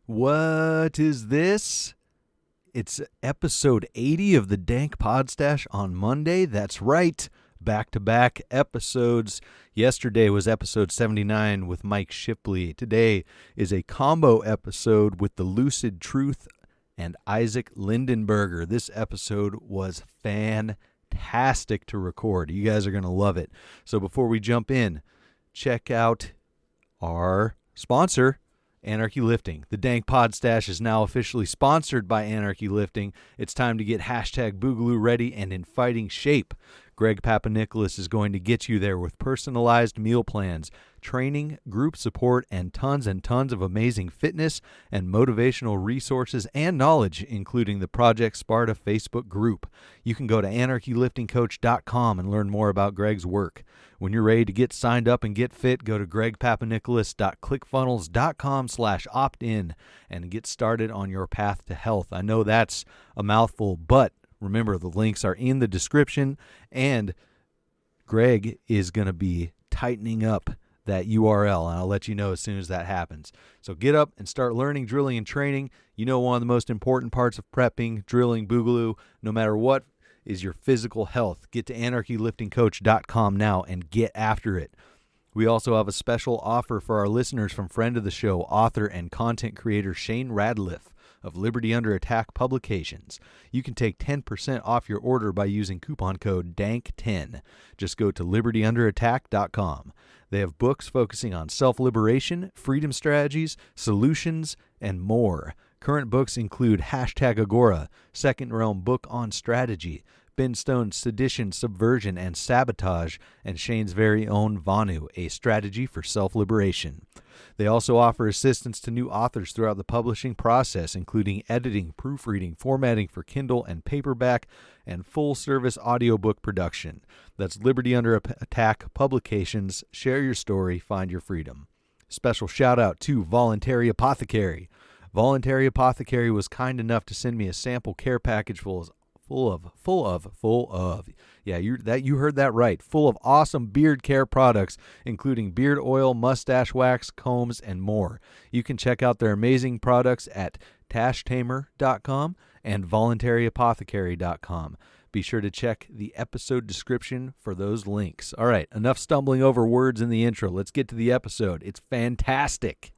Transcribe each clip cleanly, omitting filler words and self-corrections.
What is this? It's episode 80 of the Dank Pod-Stash on Monday. That's right. Back-to-back episodes. Yesterday was episode 79 with Mike Shipley. Today is a combo episode with the Lucid Truth and Isaac Lindenberger. This episode was fantastic to record. You guys are going to love it. So before we jump in, check out our sponsor, Anarchy Lifting. The Dank Pod-Stash is now officially sponsored by Anarchy Lifting. It's time to get hashtag Boogaloo ready and in fighting shape. Greg Papanikolaou is going to get you there with personalized meal plans, training, group support, and tons of amazing fitness and motivational resources and knowledge, including the Project Sparta Facebook group. You can go to anarchyliftingcoach.com and learn more about Greg's work. When you're ready to get signed up and get fit, go to gregpapanikolaou.clickfunnels.com/opt-in and get started on your path to health. I know that's a mouthful, but remember, the links are in the description, and Greg is going to be tightening up that URL, and I'll let you know as soon as that happens. So get up and start learning, drilling, and training. You know, one of the most important parts of prepping, drilling, Boogaloo, no matter what, is your physical health. Get to anarchyliftingcoach.com now and get after it. We also have a special offer for our listeners from friend of the show, author and content creator Shane Radliff of Liberty Under Attack Publications. You can take 10% off your order by using coupon code DANK10. Just go to libertyunderattack.com. They have books focusing on self-liberation, freedom strategies, solutions, and more. Current books include Hashtag Agora, Second Realm Book on Strategy, Ben Stone's Sedition, Subversion, and Sabotage, and Shane's very own Vanu, A Strategy for Self-Liberation. They also offer assistance to new authors throughout the publishing process, including editing, proofreading, formatting for Kindle and paperback, and full-service audiobook production. That's Liberty Under Attack Publications. Share your story, find your freedom. Special shout-out to Voluntary Apothecary. Voluntary Apothecary was kind enough to send me a sample care package full of yeah, you heard that right, full of awesome beard care products, including beard oil, mustache wax, combs, and more. You can check out their amazing products at tashtamer.com and voluntaryapothecary.com. Be sure to check the episode description for those links. All right, enough stumbling over words in the intro. Let's get to the episode. It's fantastic.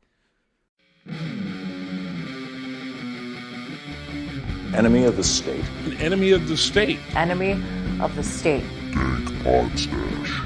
Enemy of the state. An enemy of the state. Enemy of the state. Dank Pod-Stash.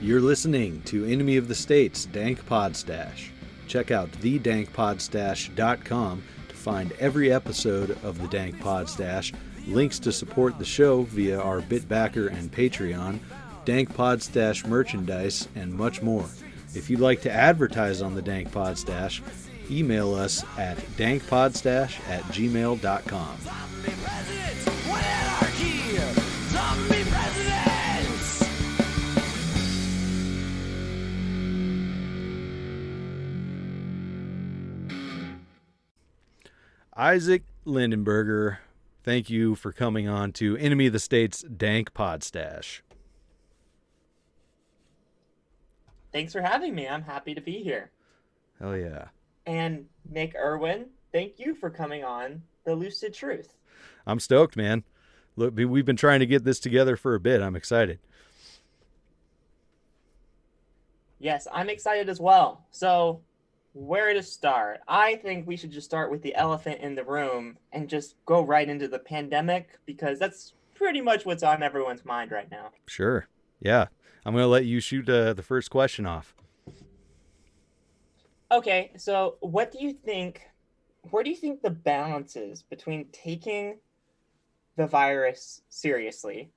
You're listening to Enemy of the State's Dank Pod-Stash. Check out thedankpodstash.com to find every episode of the Dank Pod-Stash, links to support the show via our BitBacker and Patreon, Dank Pod-Stash merchandise, and much more. If you'd like to advertise on the Dank Pod-Stash, email us at dankpodstash@gmail.com. Isaac Lindenberger, thank you for coming on to Enemy of the State's Dank Pod-Stash. Thanks for having me. I'm happy to be here. Hell yeah. And Nick Irwin, thank you for coming on the Lucid Truth. I'm stoked, man. Look, we've been trying to get this together for a bit. I'm excited. Yes, I'm excited as well. So, where to start? I think we should just start with the elephant in the room and just go right into the pandemic, because that's pretty much what's on everyone's mind right now. Sure. Yeah. I'm going to let you shoot the first question off. Okay, so where do you think the balance is between taking the virus seriously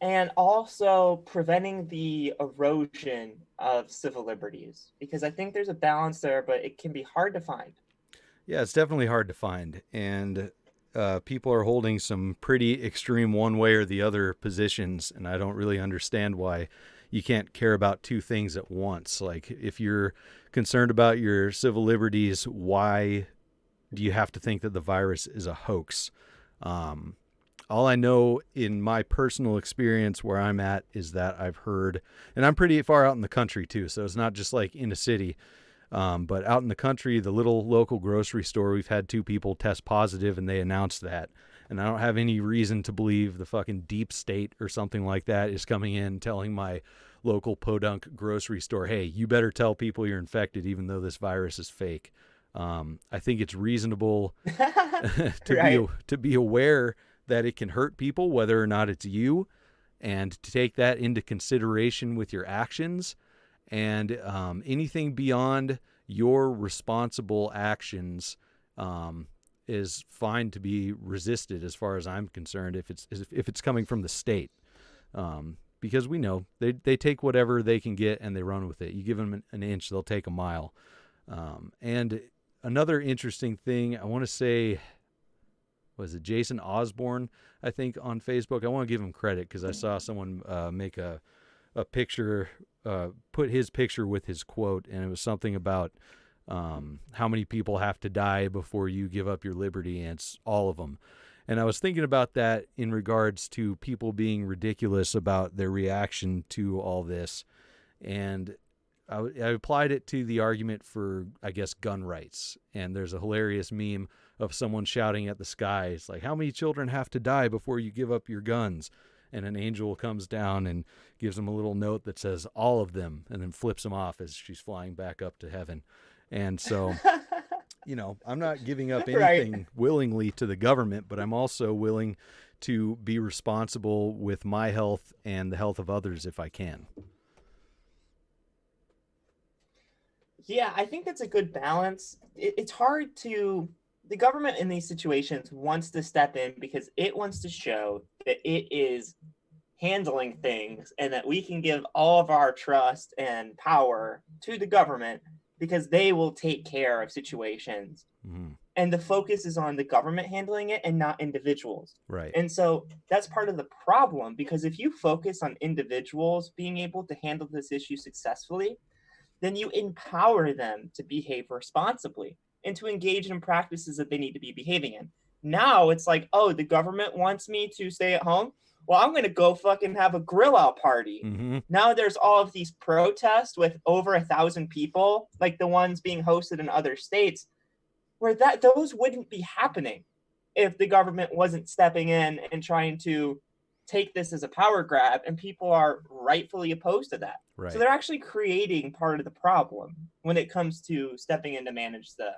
and also preventing the erosion of civil liberties? Because I think there's a balance there, but it can be hard to find. Yeah, it's definitely hard to find. And people are holding some pretty extreme one way or the other positions, and I don't really understand why you can't care about two things at once. Like, if you're concerned about your civil liberties, why do you have to think that the virus is a hoax? All I know in my personal experience where I'm at is that I've heard, and I'm pretty far out in the country too, so it's not just like in a city. But out in the country, the little local grocery store, we've had 2 people test positive, and they announced that. And I don't have any reason to believe the fucking deep state or something like that is coming in telling my local podunk grocery store, hey, you better tell people you're infected even though this virus is fake. I think it's reasonable to be aware that it can hurt people, whether or not it's you, and to take that into consideration with your actions. And anything beyond your responsible actions is fine to be resisted, as far as I'm concerned, if it's coming from the state. Because we know they take whatever they can get and they run with it. You give them an inch, they'll take a mile. And another interesting thing, I want to say, was it Jason Osborne, I think, on Facebook? I want to give him credit because I saw someone make a picture, put his picture with his quote, and it was something about how many people have to die before you give up your liberty, and it's all of them. And I was thinking about that in regards to people being ridiculous about their reaction to all this. And I applied it to the argument for, I guess, gun rights. And there's a hilarious meme of someone shouting at the sky. It's like, how many children have to die before you give up your guns? And an angel comes down and gives them a little note that says, all of them, and then flips them off as she's flying back up to heaven. And so, I'm not giving up anything willingly to the government, but I'm also willing to be responsible with my health and the health of others if I can. Yeah, I think that's a good balance. It's hard to... The government in these situations wants to step in because it wants to show that it is handling things and that we can give all of our trust and power to the government because they will take care of situations. Mm-hmm. And the focus is on the government handling it and not individuals. Right. And so that's part of the problem, because if you focus on individuals being able to handle this issue successfully, then you empower them to behave responsibly and to engage in practices that they need to be behaving in. Now it's like, oh, the government wants me to stay at home? Well, I'm going to go fucking have a grill out party. Mm-hmm. Now there's all of these protests with over 1,000 people, like the ones being hosted in other states, where those wouldn't be happening if the government wasn't stepping in and trying to take this as a power grab, and people are rightfully opposed to that. Right. So they're actually creating part of the problem when it comes to stepping in to manage the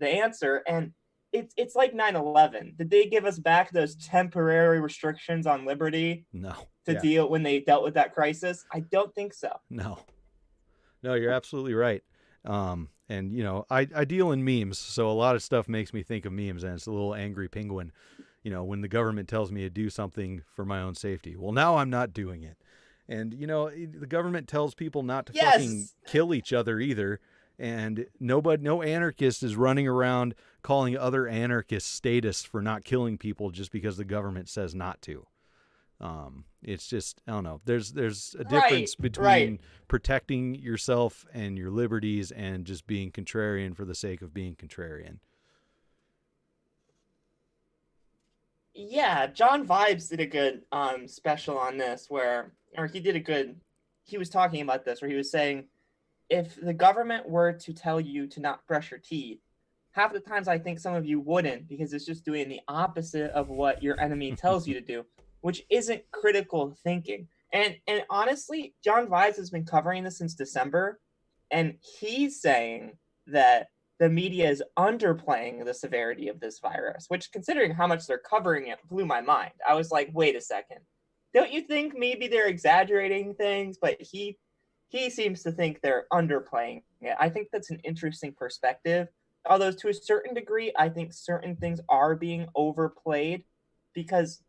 answer. And it's like 9/11. Did they give us back those temporary restrictions on liberty? No. To deal when they dealt with that crisis? I don't think so. No, you're absolutely right. And I deal in memes, so a lot of stuff makes me think of memes, and it's a little angry penguin. When the government tells me to do something for my own safety. Well, now I'm not doing it. And, the government tells people not to fucking kill each other either. And no anarchist is running around calling other anarchists statists for not killing people just because the government says not to. It's just, I don't know. There's a difference between protecting yourself and your liberties and just being contrarian for the sake of being contrarian. Yeah, John Vibes did a good special on this he was talking about this, where he was saying, if the government were to tell you to not brush your teeth, half the times I think some of you wouldn't, because it's just doing the opposite of what your enemy tells you to do, which isn't critical thinking. And honestly, John Vibes has been covering this since December, and he's saying that the media is underplaying the severity of this virus, which, considering how much they're covering it, blew my mind. I was like, wait a second. Don't you think maybe they're exaggerating things? But he seems to think they're underplaying it. I think that's an interesting perspective. Although to a certain degree, I think certain things are being overplayed, because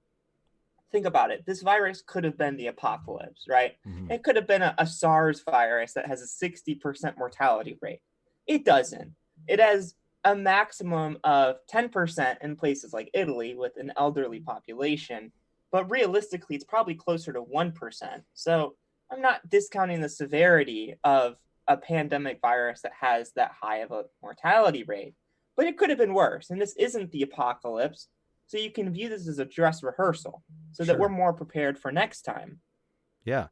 think about it. This virus could have been the apocalypse, right? Mm-hmm. It could have been a SARS virus that has a 60% mortality rate. It doesn't. It has a maximum of 10% in places like Italy with an elderly population, but realistically, it's probably closer to 1%. So I'm not discounting the severity of a pandemic virus that has that high of a mortality rate, but it could have been worse. And this isn't the apocalypse. So you can view this as a dress rehearsal so that we're more prepared for next time. Yeah.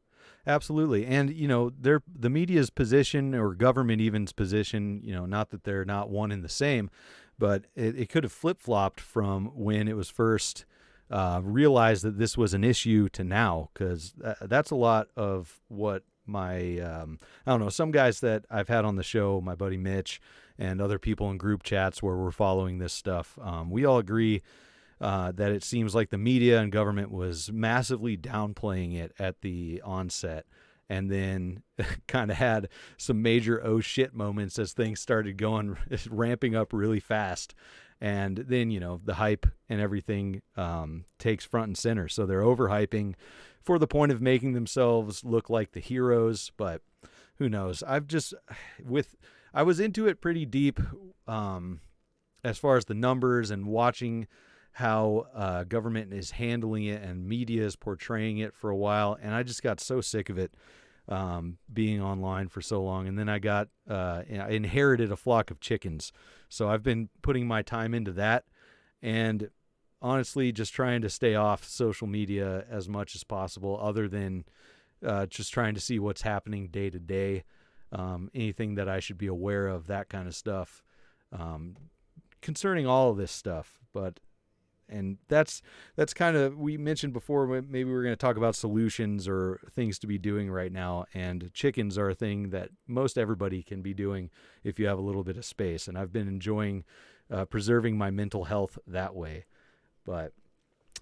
Absolutely. And, the media's position or government even's position, not that they're not one and the same, but it could have flip-flopped from when it was first realized that this was an issue to now, because that's a lot of what some guys that I've had on the show, my buddy Mitch and other people in group chats where we're following this stuff, we all agree that it seems like the media and government was massively downplaying it at the onset, and then kind of had some major oh shit moments as things started going, ramping up really fast. And then, the hype and everything takes front and center. So they're overhyping for the point of making themselves look like the heroes, but who knows? I was into it pretty deep as far as the numbers and watching how government is handling it and media is portraying it for a while, and I just got so sick of it being online for so long. And then I inherited a flock of chickens, so I've been putting my time into that, and honestly just trying to stay off social media as much as possible, other than just trying to see what's happening day to day, anything that I should be aware of, that kind of stuff concerning all of this stuff. And that's kind of, we mentioned before, maybe we're going to talk about solutions or things to be doing right now. And chickens are a thing that most everybody can be doing if you have a little bit of space. And I've been enjoying preserving my mental health that way. But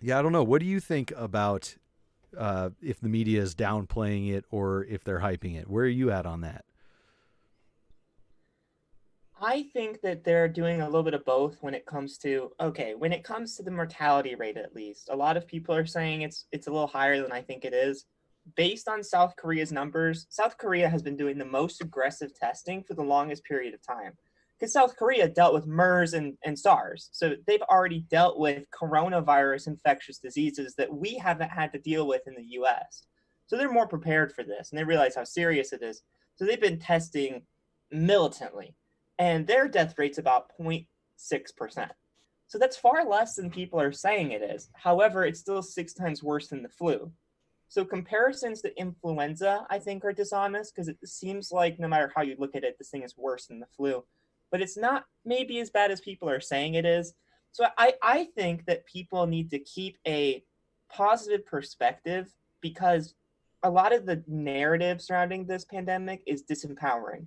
yeah, I don't know. What do you think about if the media is downplaying it or if they're hyping it? Where are you at on that? I think that they're doing a little bit of both when it comes to the mortality rate. At least a lot of people are saying it's a little higher than I think it is. Based on South Korea's numbers, South Korea has been doing the most aggressive testing for the longest period of time, because South Korea dealt with MERS and SARS. So they've already dealt with coronavirus infectious diseases that we haven't had to deal with in the US. So they're more prepared for this, and they realize how serious it is. So they've been testing militantly. And their death rate's about 0.6%. So that's far less than people are saying it is. However, it's still 6 times worse than the flu. So comparisons to influenza, I think, are dishonest, because it seems like no matter how you look at it, this thing is worse than the flu. But it's not maybe as bad as people are saying it is. So I think that people need to keep a positive perspective, because a lot of the narrative surrounding this pandemic is disempowering.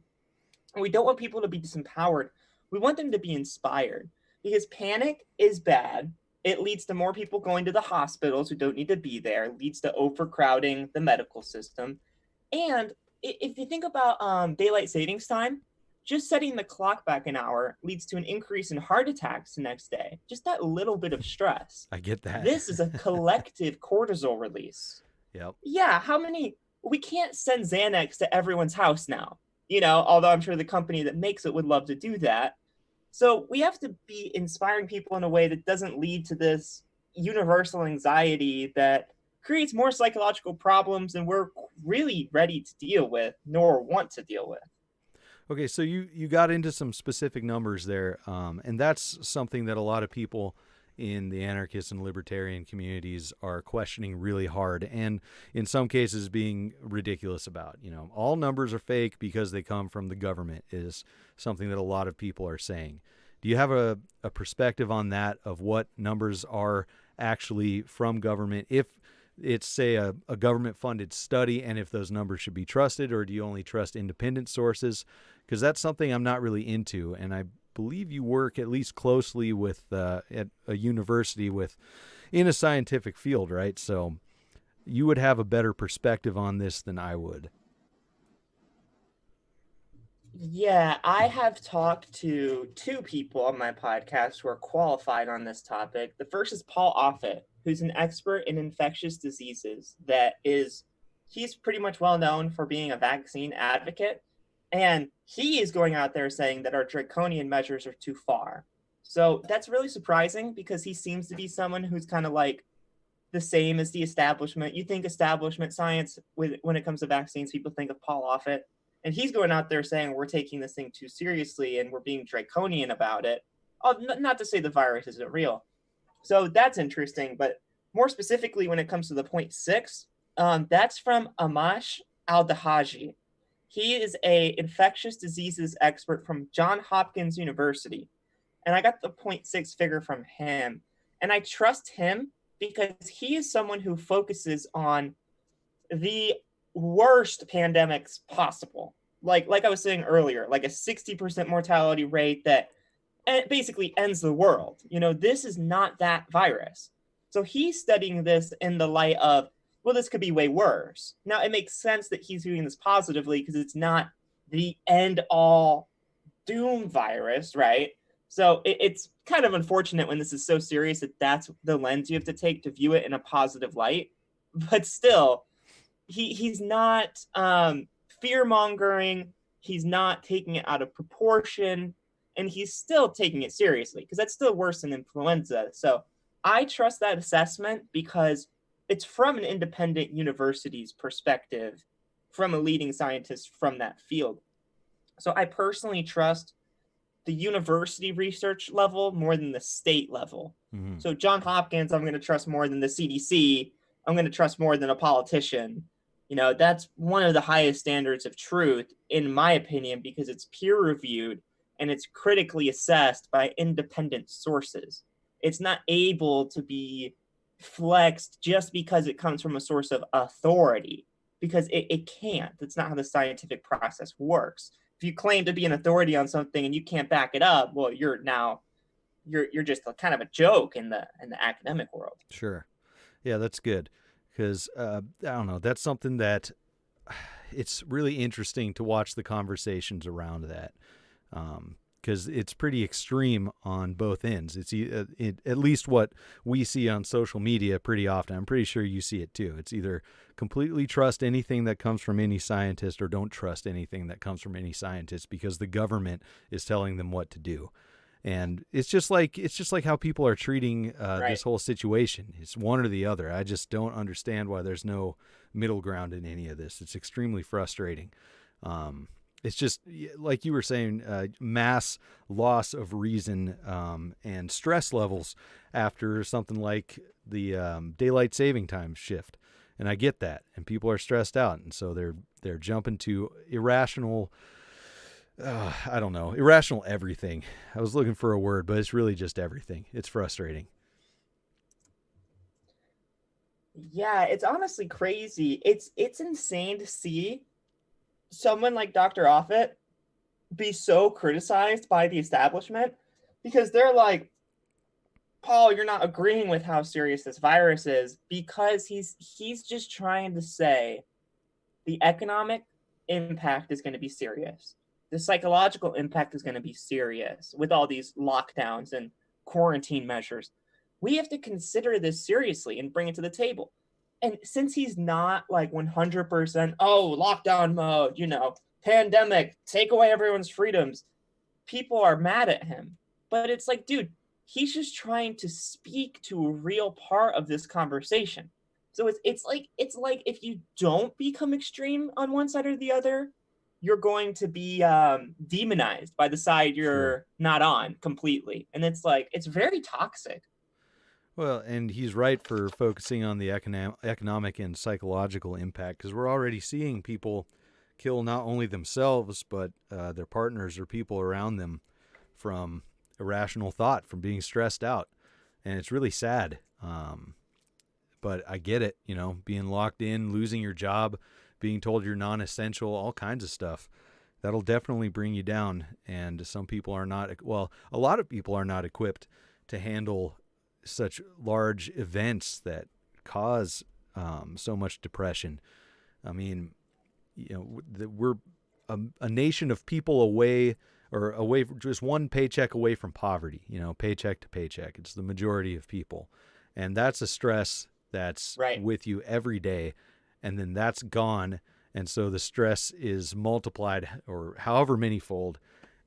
We don't want people to be disempowered. We want them to be inspired, because panic is bad. It leads to more people going to the hospitals who don't need to be there. It leads to overcrowding the medical system. And if you think about daylight savings time, just setting the clock back an hour leads to an increase in heart attacks the next day. Just that little bit of stress. I get that. This is a collective cortisol release. Yep. Yeah, we can't send Xanax to everyone's house now. Although I'm sure the company that makes it would love to do that. So we have to be inspiring people in a way that doesn't lead to this universal anxiety that creates more psychological problems than we're really ready to deal with, nor want to deal with. Okay, so you got into some specific numbers there, and that's something that a lot of people in the anarchist and libertarian communities are questioning really hard, and in some cases being ridiculous about. All numbers are fake because they come from the government is something that a lot of people are saying. Do you have a perspective on that, of what numbers are actually from government, if it's, say, a government-funded study, and if those numbers should be trusted, or do you only trust independent sources? Because that's something I'm not really into, and I believe you work at least closely with at a university in a scientific field, right? So you would have a better perspective on this than I would. Yeah, I have talked to 2 people on my podcast who are qualified on this topic. The first is Paul Offit, who's an expert in infectious diseases. He's pretty much well known for being a vaccine advocate. And he is going out there saying that our draconian measures are too far. So that's really surprising, because he seems to be someone who's kind of like the same as the establishment. You think establishment science when it comes to vaccines, people think of Paul Offit. And he's going out there saying we're taking this thing too seriously and we're being draconian about it. Not to say the virus isn't real. So that's interesting. But more specifically, when it comes to the 0.6, That's from Amash Al-Dahaji. He is a infectious diseases expert from Johns Hopkins University. And I got the 0.6 figure from him. And I trust him because he is someone who focuses on the worst pandemics possible. Like I was saying earlier, like a 60% mortality rate that basically ends the world. This is not that virus. So he's studying this in the light of, well, this could be way worse. Now, it makes sense that he's doing this positively because it's not the end-all doom virus, right? So it's kind of unfortunate when this is so serious that that's the lens you have to take to view it in a positive light. But still, he's not fear-mongering. He's not taking it out of proportion. And he's still taking it seriously because that's still worse than influenza. So I trust that assessment because it's from an independent university's perspective, from a leading scientist from that field. So I personally trust the university research level more than the state level. Mm-hmm. So Johns Hopkins, I'm going to trust more than the CDC. I'm going to trust more than a politician. That's one of the highest standards of truth, in my opinion, because it's peer-reviewed and it's critically assessed by independent sources. It's not able to be flexed just because it comes from a source of authority, because it can't. That's not how the scientific process works. If you claim to be an authority on something and you can't back it up, well, you're just kind of a joke in the academic world. Sure. Yeah, that's good. Because, I don't know, that's something that it's really interesting to watch the conversations around that. Because it's pretty extreme on both ends. It's at least what we see on social media pretty often. I'm pretty sure you see it too. It's either completely trust anything that comes from any scientist or don't trust anything that comes from any scientist because the government is telling them what to do. And it's just like how people are treating this whole situation. It's one or the other. I just don't understand why there's no middle ground in any of this. It's extremely frustrating. It's just like you were saying, mass loss of reason and stress levels after something like the daylight saving time shift. And I get that. And people are stressed out. And so they're jumping to irrational irrational everything. I was looking for a word, but it's really just everything. It's frustrating. Yeah, it's honestly crazy. It's insane to see someone like Dr. Offit be so criticized by the establishment because they're like, Paul, you're not agreeing with how serious this virus is, because he's just trying to say the economic impact is going to be serious. The psychological impact is going to be serious with all these lockdowns and quarantine measures. We have to consider this seriously and bring it to the table. And since he's not like 100%, lockdown mode, pandemic, take away everyone's freedoms, people are mad at him. But it's like, dude, he's just trying to speak to a real part of this conversation. So it's like if you don't become extreme on one side or the other, you're going to be demonized by the side you're not on completely. And it's like, it's very toxic. Well, and he's right for focusing on the economic and psychological impact, because we're already seeing people kill not only themselves, but their partners or people around them from irrational thought, from being stressed out. And it's really sad. But I get it, being locked in, losing your job, being told you're non-essential, all kinds of stuff. That'll definitely bring you down. And some people are not, a lot of people are not equipped to handle such large events that cause so much depression. I mean, we're a nation of people away just one paycheck away from poverty, paycheck to paycheck. It's the majority of people. And that's a stress that's with you every day. And then that's gone. And so the stress is multiplied or however many-fold.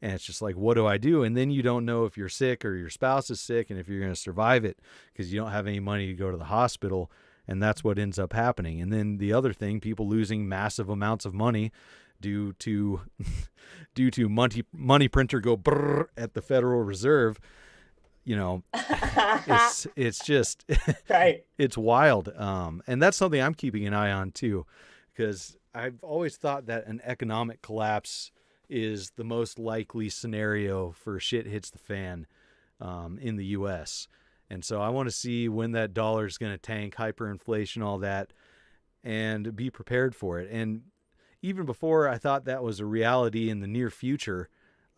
And it's just like, what do I do? And then you don't know if you're sick or your spouse is sick and if you're going to survive it because you don't have any money to go to the hospital. And that's what ends up happening. And then the other thing, people losing massive amounts of money due to money printer go brrr at the Federal Reserve. you know, it's just Right. it's wild. And that's something I'm keeping an eye on too, because I've always thought that an economic collapse is the most likely scenario for shit hits the fan in the U.S. And so I want to see when that dollar is going to tank, hyperinflation, all that, and be prepared for it. And even before I thought that was a reality in the near future,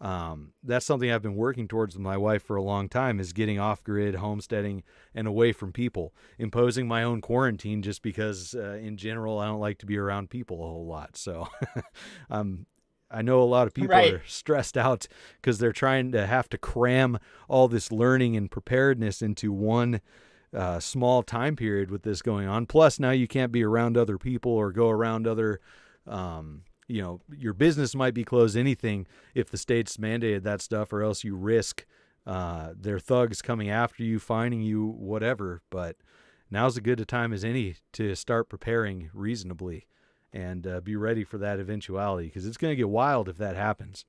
that's something I've been working towards with my wife for a long time, is getting off grid, homesteading, and away from people, imposing my own quarantine just because in general I don't like to be around people a whole lot. So I know a lot of people Right. are stressed out because they're trying to have to cram all this learning and preparedness into one small time period with this going on. Plus now you can't be around other people or go around other you know, your business might be closed, anything, if the state's mandated that stuff, or else you risk their thugs coming after you, finding you, whatever. But now's as good a time as any to start preparing reasonably and be ready for that eventuality, because it's going to get wild if that happens.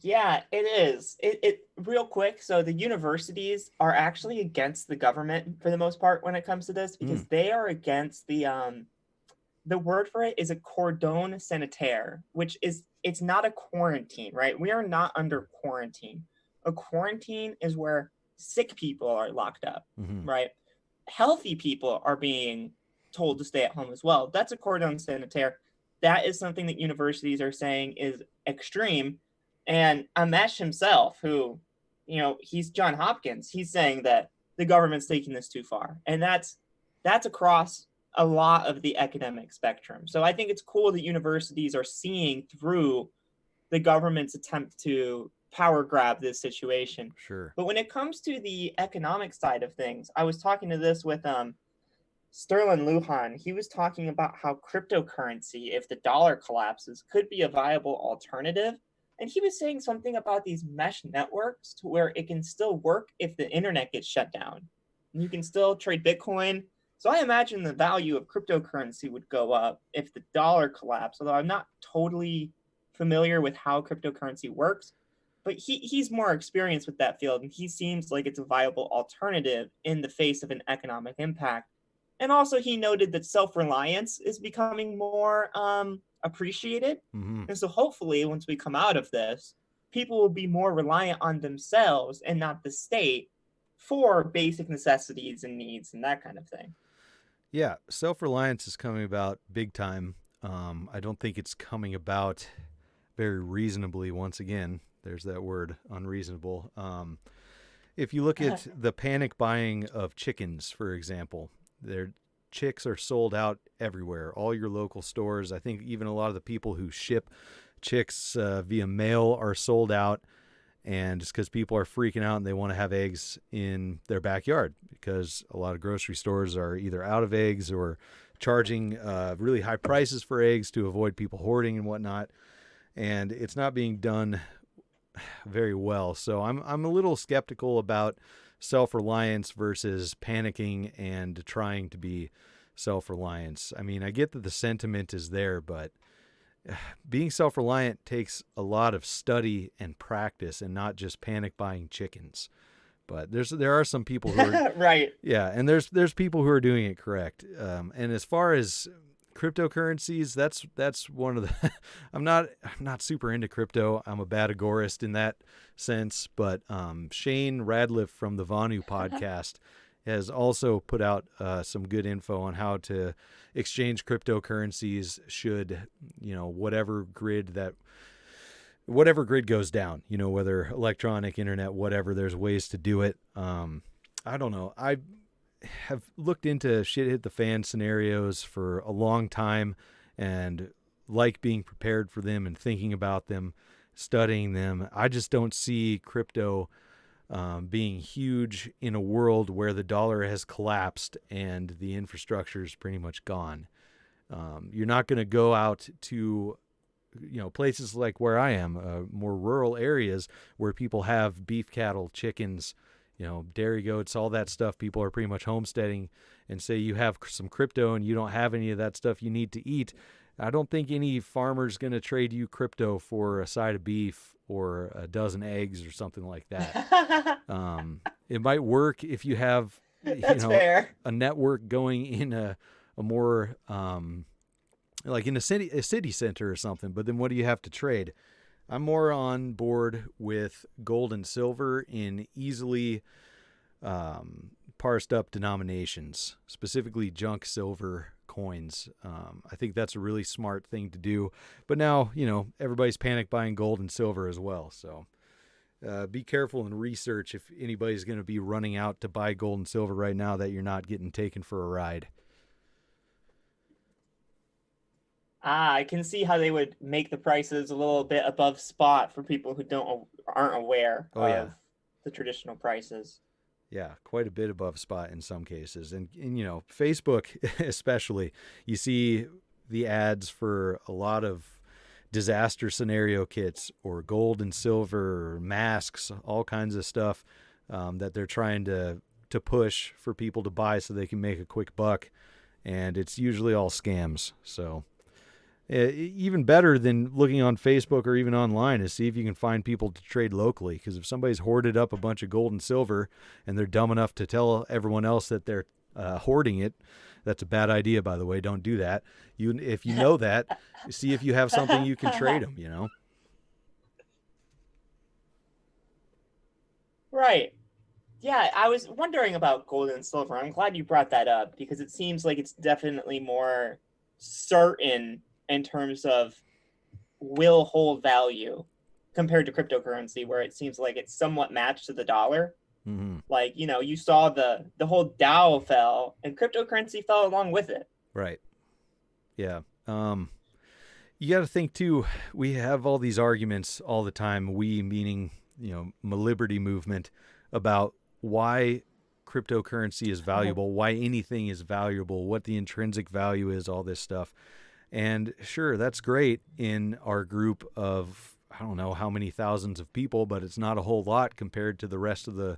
Yeah, it is. It real quick. So the universities are actually against the government for the most part when it comes to this, because they are against the word for it is a cordon sanitaire, which is, it's not a quarantine, right? We are not under quarantine. A quarantine is where sick people are locked up, right? Healthy people are being told to stay at home as well. That's a cordon sanitaire. That is something that universities are saying is extreme. And Amesh himself, who, you know, he's John Hopkins, he's saying that the government's taking this too far. And that's across a lot of the academic spectrum. So I think it's cool that universities are seeing through the government's attempt to power grab this situation. Sure. But when it comes to the economic side of things, I was talking to this with Sterling Lujan. He was talking about how cryptocurrency, if the dollar collapses, could be a viable alternative. And he was saying something about these mesh networks to where it can still work if the internet gets shut down. And you can still trade Bitcoin. So I imagine the value of cryptocurrency would go up if the dollar collapsed, although I'm not totally familiar with how cryptocurrency works. But he's more experienced with that field, and he seems like it's a viable alternative in the face of an economic impact. And also he noted that self-reliance is becoming more appreciated. And so hopefully once we come out of this, people will be more reliant on themselves and not the state for basic necessities and needs and that kind of thing. Yeah, self-reliance is coming about big time. I don't think it's coming about very reasonably. Once again, there's that word, unreasonable. If you look at the panic buying of chickens, for example, their chicks are sold out everywhere, all your local stores. I think even a lot of the people who ship chicks via mail are sold out. And it's because people are freaking out and they want to have eggs in their backyard, because a lot of grocery stores are either out of eggs or charging really high prices for eggs to avoid people hoarding and whatnot. And it's not being done very well. So I'm a little skeptical about self-reliance versus panicking and trying to be self-reliance. I mean, I get that the sentiment is there, but being self-reliant takes a lot of study and practice, and not just panic buying chickens. But there are some people who are right. Yeah, and there's people who are doing it correct. And as far as cryptocurrencies, that's one of the I'm not super into crypto. I'm a bad agorist in that sense, but Shane Radliff from the Vonu podcast has also put out some good info on how to exchange cryptocurrencies should, you know, whatever grid goes down, you know, whether electronic, internet, whatever, there's ways to do it. I don't know. I have looked into shit hit the fan scenarios for a long time and like being prepared for them and thinking about them, studying them. I just don't see crypto being huge in a world where the dollar has collapsed and the infrastructure is pretty much gone. You're not going to go out to, you know, places like where I am, more rural areas where people have beef cattle, chickens, you know, dairy goats, all that stuff. People are pretty much homesteading, and say you have some crypto and you don't have any of that stuff you need to eat. I don't think any farmer's going to trade you crypto for a side of beef or a dozen eggs or something like that. It might work if you have That's fair. a network going in a more like in a city center or something. But then what do you have to trade? I'm more on board with gold and silver in easily parsed up denominations, specifically junk silver coins. I think that's a really smart thing to do. But now, everybody's panic buying gold and silver as well. So be careful and research if anybody's going to be running out to buy gold and silver right now, that you're not getting taken for a ride. I can see how they would make the prices a little bit above spot for people who aren't aware of the traditional prices. Yeah, quite a bit above spot in some cases. And Facebook especially, you see the ads for a lot of disaster scenario kits or gold and silver or masks, all kinds of stuff that they're trying to push for people to buy so they can make a quick buck. And it's usually all scams. So even better than looking on Facebook or even online is see if you can find people to trade locally. Because if somebody's hoarded up a bunch of gold and silver and they're dumb enough to tell everyone else that they're hoarding it, that's a bad idea, by the way. Don't do that. If you know that, see if you have something you can trade them, Right. Yeah, I was wondering about gold and silver. I'm glad you brought that up because it seems like it's definitely more certain in terms of will hold value compared to cryptocurrency, where it seems like it's somewhat matched to the dollar. Mm-hmm. Like, you saw the whole Dow fell and cryptocurrency fell along with it. Right. Yeah. You got to think too, we have all these arguments all the time, we meaning, my liberty movement, about why cryptocurrency is valuable, why anything is valuable, what the intrinsic value is, all this stuff. And sure, that's great in our group of, I don't know how many thousands of people, but it's not a whole lot compared to the rest of the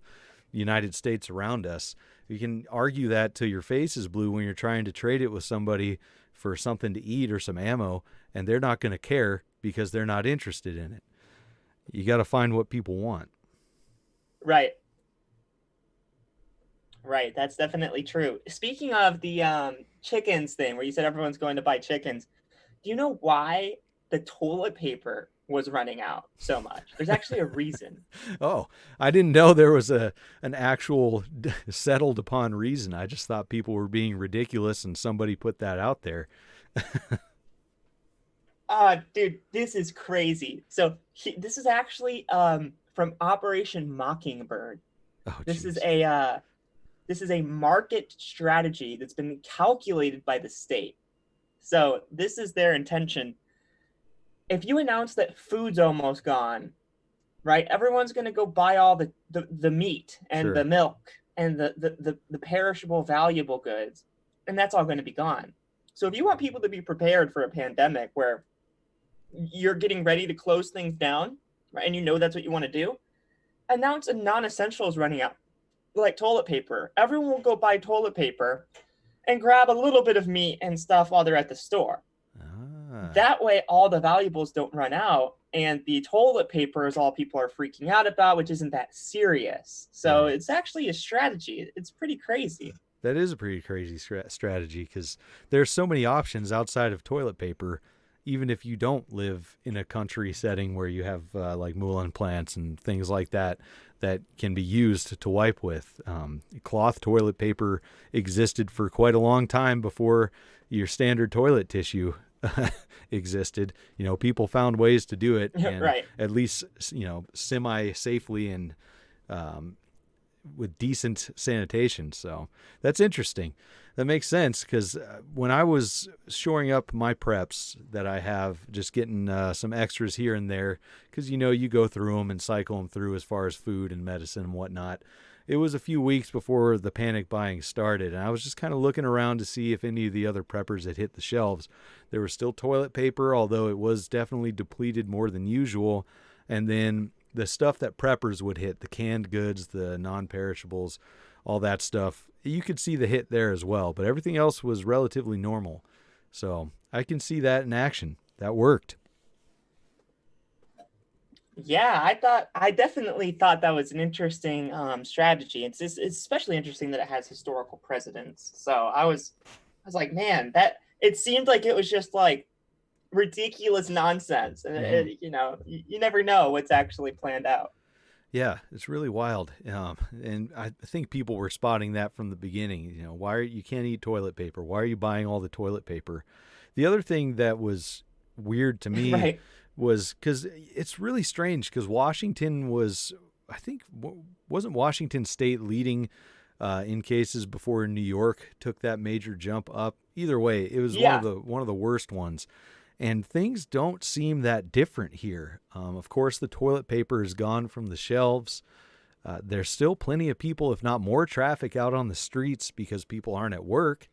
United States around us. You can argue that till your face is blue when you're trying to trade it with somebody for something to eat or some ammo, and they're not going to care because they're not interested in it. You got to find what people want. Right. Right, that's definitely true. Speaking of the chickens thing, where you said everyone's going to buy chickens, do you know why the toilet paper was running out so much? There's actually a reason. Oh, I didn't know there was an actual settled upon reason. I just thought people were being ridiculous and somebody put that out there. Dude, this is crazy. So this is actually from Operation Mockingbird. Oh, this geez. is a market strategy that's been calculated by the state. So this is their intention. If you announce that food's almost gone, right, everyone's going to go buy all the meat and Sure. the milk and the perishable valuable goods, and that's all going to be gone. So if you want people to be prepared for a pandemic where you're getting ready to close things down, right, and that's what you want to do, announce a non-essentials running out, like toilet paper. Everyone will go buy toilet paper and grab a little bit of meat and stuff while they're at the store. That way, all the valuables don't run out, and the toilet paper is all people are freaking out about, which isn't that serious. So It's actually a strategy. It's pretty crazy. That is a pretty crazy strategy because there's so many options outside of toilet paper, even if you don't live in a country setting where you have like mullein plants and things like that can be used to wipe with. Cloth toilet paper existed for quite a long time before your standard toilet tissue existed. People found ways to do it, and Right. at least semi-safely and with decent sanitation. So that's interesting. That makes sense because when I was shoring up my preps that I have, just getting some extras here and there, because you go through them and cycle them through as far as food and medicine and whatnot. It was a few weeks before the panic buying started, and I was just kind of looking around to see if any of the other preppers had hit the shelves. There was still toilet paper, although it was definitely depleted more than usual. And then the stuff that preppers would hit, the canned goods, the non-perishables, all that stuff, you could see the hit there as well. But everything else was relatively normal. So I can see that in action. That worked. Yeah, I definitely thought that was an interesting strategy. It's especially interesting that it has historical precedence. So I was like, man, that it seemed like it was just like ridiculous nonsense, and you never know what's actually planned out. Yeah, it's really wild. And I think people were spotting that from the beginning. You can't eat toilet paper? Why are you buying all the toilet paper? The other thing that was weird to me Right. was because it's really strange because Washington was, I think, wasn't Washington State leading in cases before New York took that major jump up? Either way, it was Yeah. one of the worst ones. And things don't seem that different here. Of course, the toilet paper is gone from the shelves. There's still plenty of people, if not more traffic out on the streets because people aren't at work.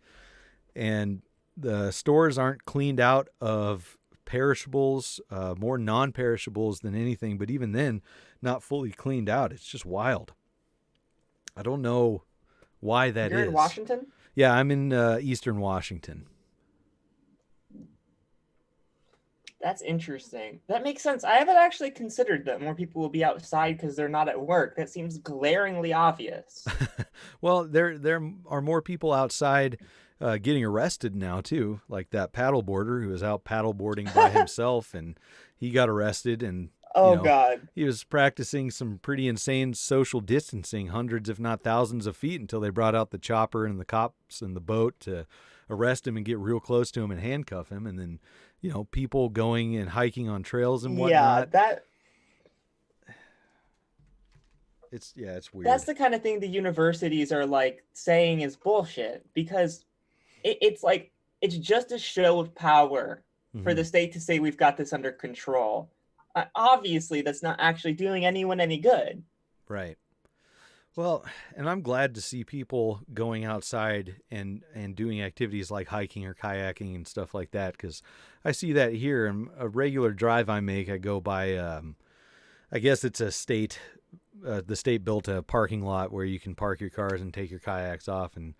And the stores aren't cleaned out of perishables, more non-perishables than anything. But even then, not fully cleaned out. It's just wild. I don't know why that is. You're in Washington? Yeah, I'm in Eastern Washington. That's interesting. That makes sense. I haven't actually considered that more people will be outside because they're not at work. That seems glaringly obvious. Well, there are more people outside getting arrested now too, like that paddleboarder who was out paddleboarding by himself, and he got arrested, and God. he was practicing some pretty insane social distancing, hundreds if not thousands of feet, until they brought out the chopper and the cops and the boat to arrest him and get real close to him and handcuff him, and then people going and hiking on trails and whatnot. Yeah, it's weird. that's the kind of thing the universities are like saying is bullshit, because it's like it's just a show of power for the state to say we've got this under control. Obviously, that's not actually doing anyone any good. Right. Well, and I'm glad to see people going outside and doing activities like hiking or kayaking and stuff like that, because I see that here. And a regular drive I make, I go by, I guess it's a state, the state built a parking lot where you can park your cars and take your kayaks off and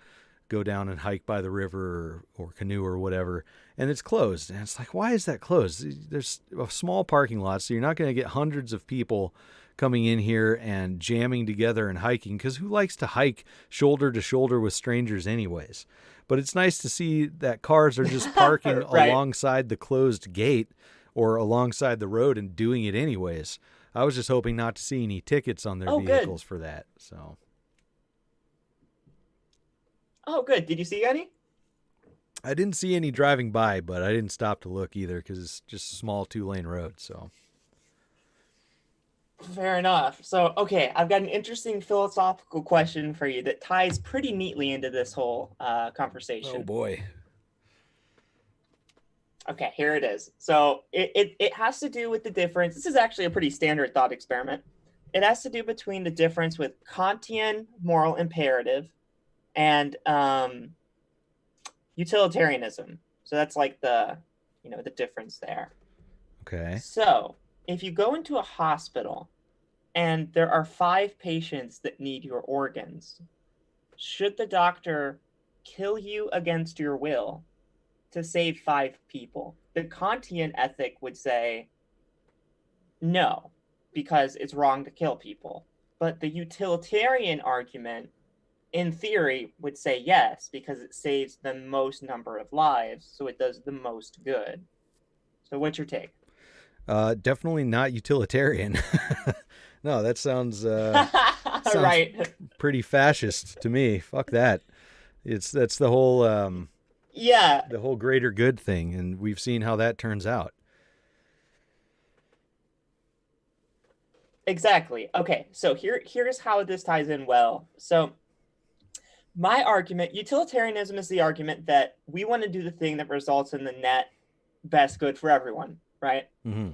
go down and hike by the river or canoe or whatever. And it's closed. And it's like, why is that closed? There's a small parking lot, so you're not going to get hundreds of people coming in here and jamming together and hiking, because who likes to hike shoulder to shoulder with strangers anyways? But it's nice to see that cars are just parking Right. alongside the closed gate or alongside the road and doing it anyways. I was just hoping not to see any tickets on their vehicles for that. So. Oh, good. Did you see any? I didn't see any driving by, but I didn't stop to look either because it's just a small 2-lane road. So. Fair enough. So, okay, I've got an interesting philosophical question for you that ties pretty neatly into this whole conversation. Oh, boy. Okay, here it is. So it has to do with the difference. This is actually a pretty standard thought experiment. It has to do between the difference with Kantian moral imperative and utilitarianism. So that's like the difference there. Okay. So if you go into a hospital and there are 5 patients that need your organs, should the doctor kill you against your will to save 5 people? The Kantian ethic would say no, because it's wrong to kill people. But the utilitarian argument, in theory, would say yes, because it saves the most number of lives, so it does the most good. So what's your take? Definitely not utilitarian. No, that sounds Right. pretty fascist to me. Fuck that. That's the whole the whole greater good thing, and we've seen how that turns out. Exactly. Okay, so here's how this ties in well. So my argument, utilitarianism is the argument that we want to do the thing that results in the net best good for everyone, right? Mm-hmm.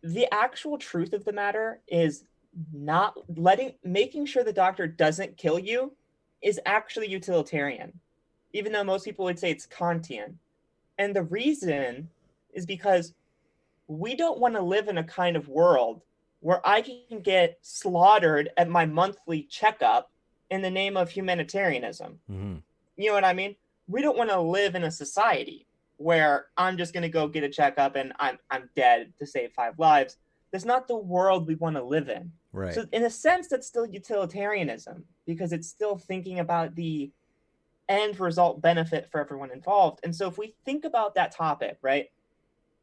The actual truth of the matter is not making sure the doctor doesn't kill you is actually utilitarian, even though most people would say it's Kantian. And the reason is because we don't want to live in a kind of world where I can get slaughtered at my monthly checkup in the name of humanitarianism. Mm-hmm. You know what I mean? We don't want to live in a society where I'm just going to go get a checkup and I'm dead to save 5 lives. That's not the world we want to live in. Right. So in a sense, that's still utilitarianism, because it's still thinking about the end result benefit for everyone involved. And so if we think about that topic, right,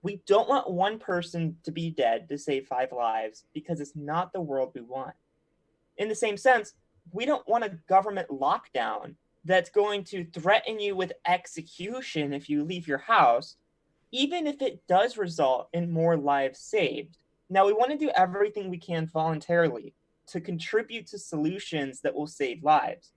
we don't want one person to be dead to save 5 lives, because it's not the world we want. In the same sense, we don't want a government lockdown that's going to threaten you with execution if you leave your house, even if it does result in more lives saved. Now, we want to do everything we can voluntarily to contribute to solutions that will save lives.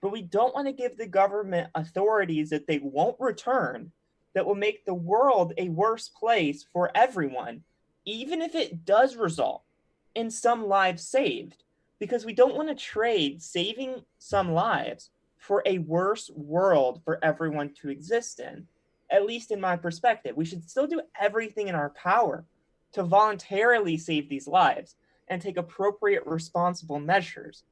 But we don't want to give the government authorities that they won't return, that will make the world a worse place for everyone, even if it does result in some lives saved. Because we don't want to trade saving some lives for a worse world for everyone to exist in. At least in my perspective, we should still do everything in our power to voluntarily save these lives and take appropriate responsible measures.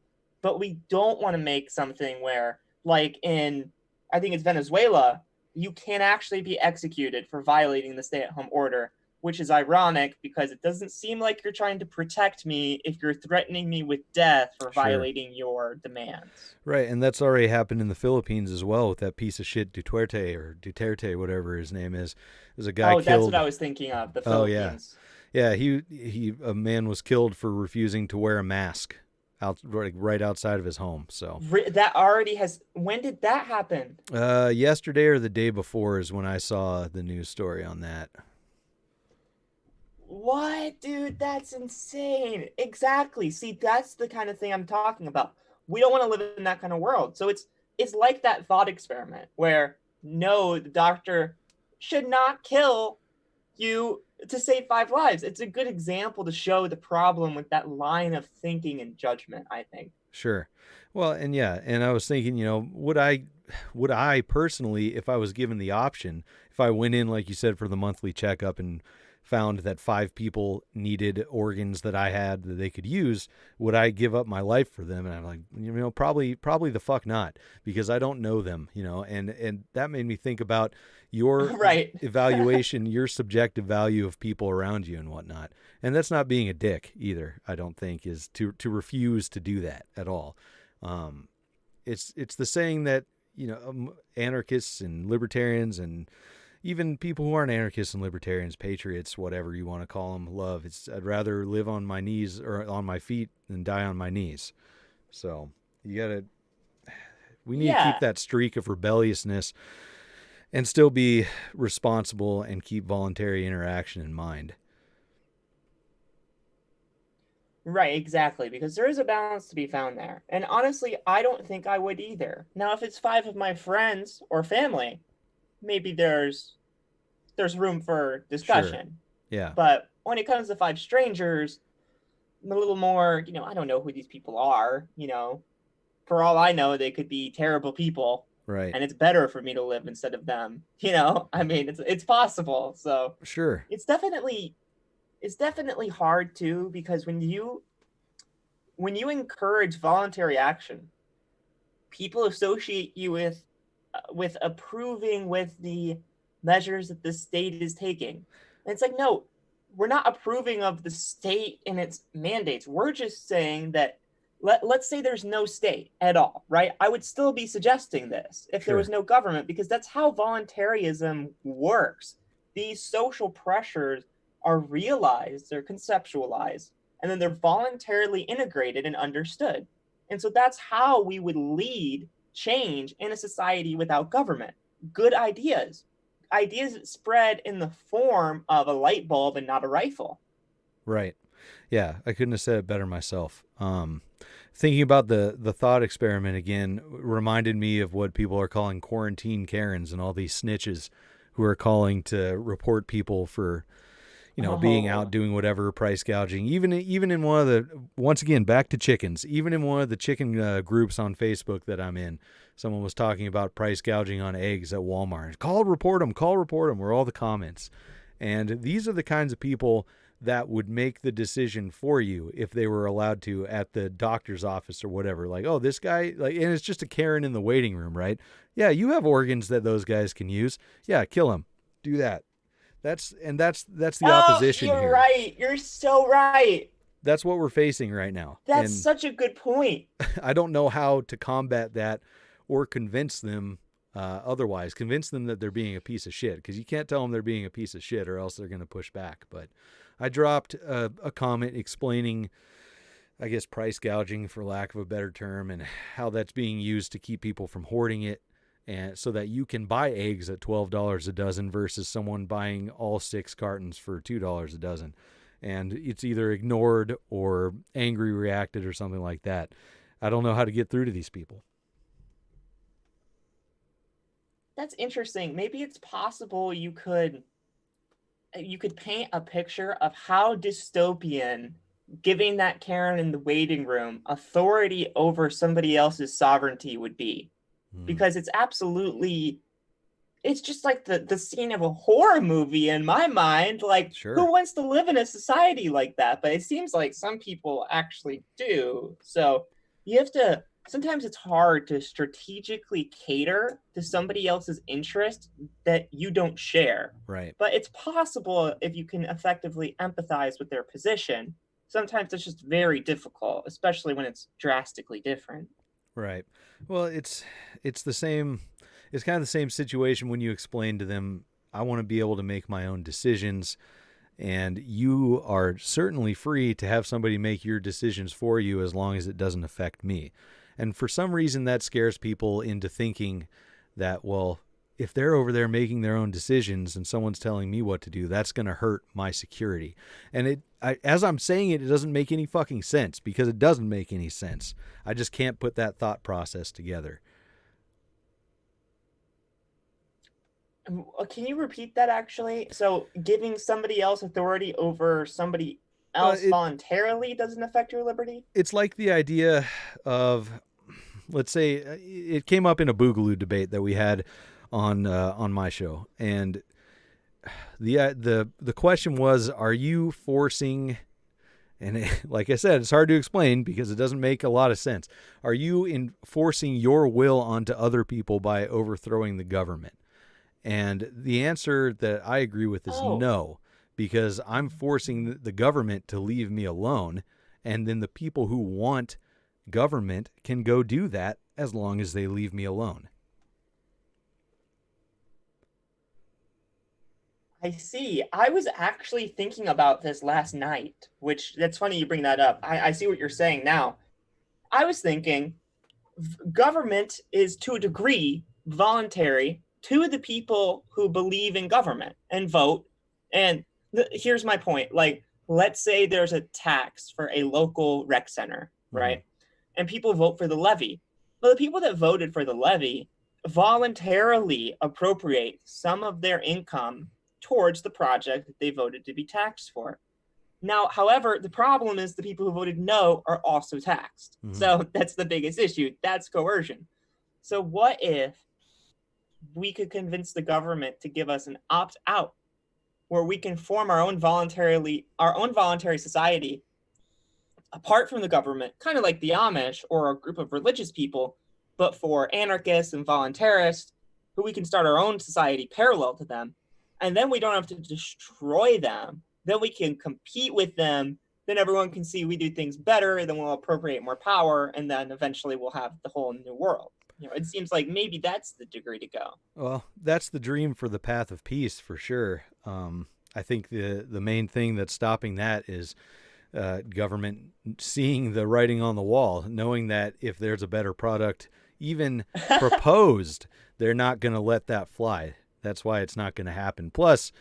But we don't want to make something where, like in, I think it's Venezuela, you can actually be executed for violating the stay-at-home order, which is ironic because it doesn't seem like you're trying to protect me if you're threatening me with death for violating your demands. Right, and that's already happened in the Philippines as well with that piece of shit Duterte, whatever his name is. There's a guy killed. Oh, that's what I was thinking of, the Philippines. Yeah, a man was killed for refusing to wear a mask right outside of his home. So that already has. When did that happen? Yesterday or the day before is when I saw the news story on that. What, dude? That's insane. Exactly. See, that's the kind of thing I'm talking about. We don't want to live in that kind of world. So it's like that thought experiment where no, the doctor should not kill you to save 5 lives. It's a good example to show the problem with that line of thinking and judgment, I think. Sure. Well, and I was thinking, would I personally, if I was given the option, if I went in, like you said, for the monthly checkup and found that 5 people needed organs that I had that they could use, would I give up my life for them? And I'm like, probably the fuck not, because I don't know them, and that made me think about your right. evaluation, your subjective value of people around you and whatnot. And that's not being a dick either, I don't think, is to refuse to do that at all. It's the saying that, anarchists and libertarians and even people who aren't anarchists and libertarians, patriots, whatever you want to call them, love. I'd rather live on my knees or on my feet than die on my knees. So we need to keep that streak of rebelliousness and still be responsible and keep voluntary interaction in mind. Right, exactly, because there is a balance to be found there. And honestly, I don't think I would either. Now, if it's 5 of my friends or family, maybe there's room for discussion. Sure. Yeah. But when it comes to 5 strangers, I'm a little more, I don't know who these people are, For all I know, they could be terrible people. Right. And it's better for me to live instead of them. I mean, it's possible. So sure. It's definitely hard too, because when you encourage voluntary action, people associate you with approving with the measures that the state is taking. And it's like, no, we're not approving of the state and its mandates. We're just saying that let's say there's no state at all, right? I would still be suggesting this if there was no government, because that's how voluntarism works. These social pressures are realized, they're conceptualized, and then they're voluntarily integrated and understood. And so that's how we would lead change in a society without government. Good ideas that spread in the form of a light bulb and not a rifle. Right. Yeah, I couldn't have said it better myself. Thinking about the thought experiment again reminded me of what people are calling quarantine Karens and all these snitches who are calling to report people for being out doing whatever, price gouging, even in one of the, once again, back to chickens, even in one of the chicken groups on Facebook that I'm in, someone was talking about price gouging on eggs at Walmart. Report them, were all the comments. And these are the kinds of people that would make the decision for you if they were allowed to at the doctor's office or whatever. Like, oh, this guy, and it's just a Karen in the waiting room, right? Yeah, you have organs that those guys can use. Yeah, kill him. Do that. That's the opposition you're here. right. You're so right. That's what we're facing right now. That's And such a good point. I don't know how to combat that or convince them otherwise. Convince them that they're being a piece of shit, because you can't tell them they're being a piece of shit or else they're going to push back. But I dropped a comment explaining, I guess, price gouging, for lack of a better term, and how that's being used to keep people from hoarding it, and so that you can buy eggs at $12 a dozen versus someone buying all 6 cartons for $2 a dozen. And it's either ignored or angry reacted or something like that. I don't know how to get through to these people. That's interesting. Maybe it's possible you could paint a picture of how dystopian giving that Karen in the waiting room authority over somebody else's sovereignty would be. Because it's just like the scene of a horror movie in my mind. Like, Sure. Who wants to live in a society like that? But it seems like some people actually do. So you have to, sometimes it's hard to strategically cater to somebody else's interest that you don't share. Right. But it's possible if you can effectively empathize with their position. Sometimes it's just very difficult, especially when it's drastically different. Right. Well, it's the same. It's kind of the same situation when you explain to them, I want to be able to make my own decisions, and you are certainly free to have somebody make your decisions for you as long as it doesn't affect me. And for some reason that scares people into thinking that, well, if they're over there making their own decisions and someone's telling me what to do, that's going to hurt my security. And as I'm saying it, it doesn't make any fucking sense, because it doesn't make any sense. I just can't put that thought process together. Can you repeat that actually? So giving somebody else authority over somebody else voluntarily doesn't affect your liberty? It's like the idea of, let's say, it came up in a Boogaloo debate that we had on my show, and the question was, are you forcing, and like I said, it's hard to explain because it doesn't make a lot of sense. Are you enforcing your will onto other people by overthrowing the government? And the answer that I agree with is no, because I'm forcing the government to leave me alone, and then the people who want government can go do that as long as they leave me alone. I see. I was actually thinking about this last night, which that's funny you bring that up. I see what you're saying now. I was thinking government is to a degree voluntary to the people who believe in government and vote. And here's my point. Like, let's say there's a tax for a local rec center, right? And people vote for the levy. Well, the people that voted for the levy voluntarily appropriate some of their income towards the project that they voted to be taxed for. Now, however, the problem is the people who voted no are also taxed. So that's the biggest issue. That's coercion. So what if we could convince the government to give us an opt-out where we can form our own voluntary society apart from the government, kind of like the Amish or a group of religious people, but for anarchists and voluntarists, who we can start our own society parallel to them. And then we don't have to destroy them. Then we can compete with them. Then everyone can see we do things better. Then we'll appropriate more power. And then eventually we'll have the whole new world. It seems like maybe that's the degree to go. Well, that's the dream for the path of peace, for sure. I think the main thing that's stopping that is government seeing the writing on the wall, knowing that if there's a better product even proposed, they're not going to let that fly. That's why it's not going to happen. Plus,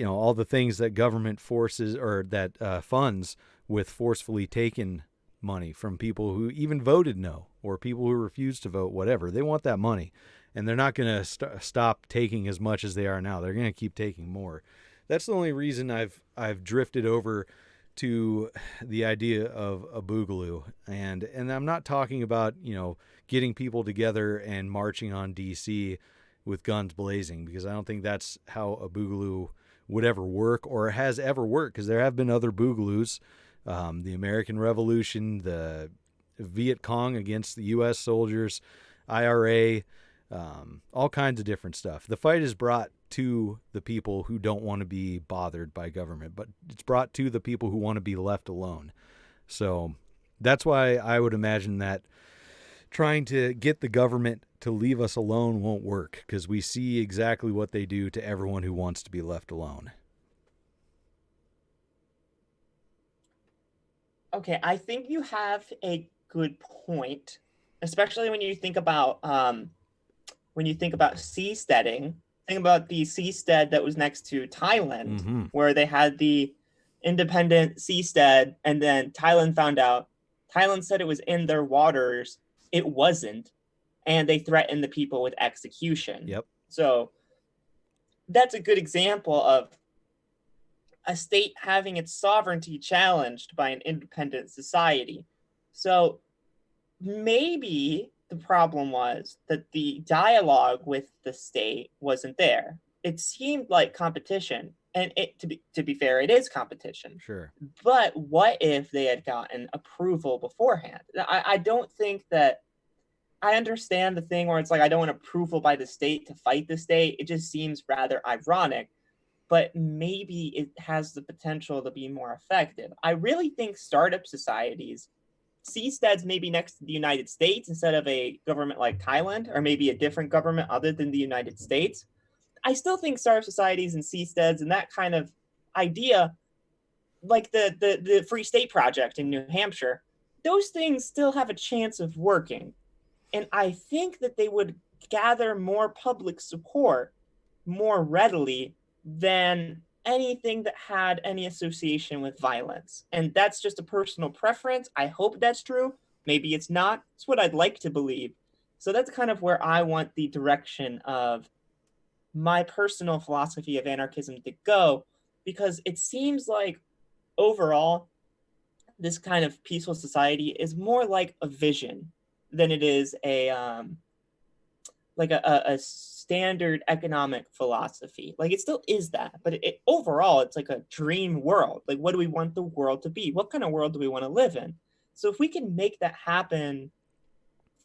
all the things that government forces or that funds with forcefully taken money from people who even voted no, or people who refused to vote, whatever. They want that money, and they're not going to stop taking as much as they are now. They're going to keep taking more. That's the only reason I've drifted over to the idea of a Boogaloo, and I'm not talking about getting people together and marching on DC with guns blazing, because I don't think that's how a Boogaloo would ever work or has ever worked, because there have been other Boogaloos, the American Revolution, the Viet Cong against the U.S. soldiers, IRA, all kinds of different stuff. The fight is brought to the people who don't want to be bothered by government, but it's brought to the people who want to be left alone. So that's why I would imagine that trying to get the government to leave us alone won't work, because we see exactly what they do to everyone who wants to be left alone. Okay, I think you have a good point, especially when you think about seasteading. Think about the seastead that was next to Thailand, where they had the independent seastead, and then Thailand found out. Thailand said it was in their waters. It wasn't, and they threatened the people with execution. Yep. So that's a good example of a state having its sovereignty challenged by an independent society. So maybe the problem was that the dialogue with the state wasn't there. It seemed like competition, and to be fair, it is competition. Sure. But what if they had gotten approval beforehand? I don't think that. I understand the thing where it's like, I don't want approval by the state to fight the state. It just seems rather ironic, but maybe it has the potential to be more effective. I really think startup societies, seasteads maybe next to the United States instead of a government like Thailand, or maybe a different government other than the United States. I still think startup societies and seasteads and that kind of idea, like the Free State Project in New Hampshire, those things still have a chance of working. And I think that they would gather more public support more readily than anything that had any association with violence. And that's just a personal preference. I hope that's true. Maybe it's not. It's what I'd like to believe. So that's kind of where I want the direction of my personal philosophy of anarchism to go, because it seems like overall, this kind of peaceful society is more like a vision than it is a standard economic philosophy. Like, it still is that, but overall, it's like a dream world. Like, what do we want the world to be? What kind of world do we want to live in? So if we can make that happen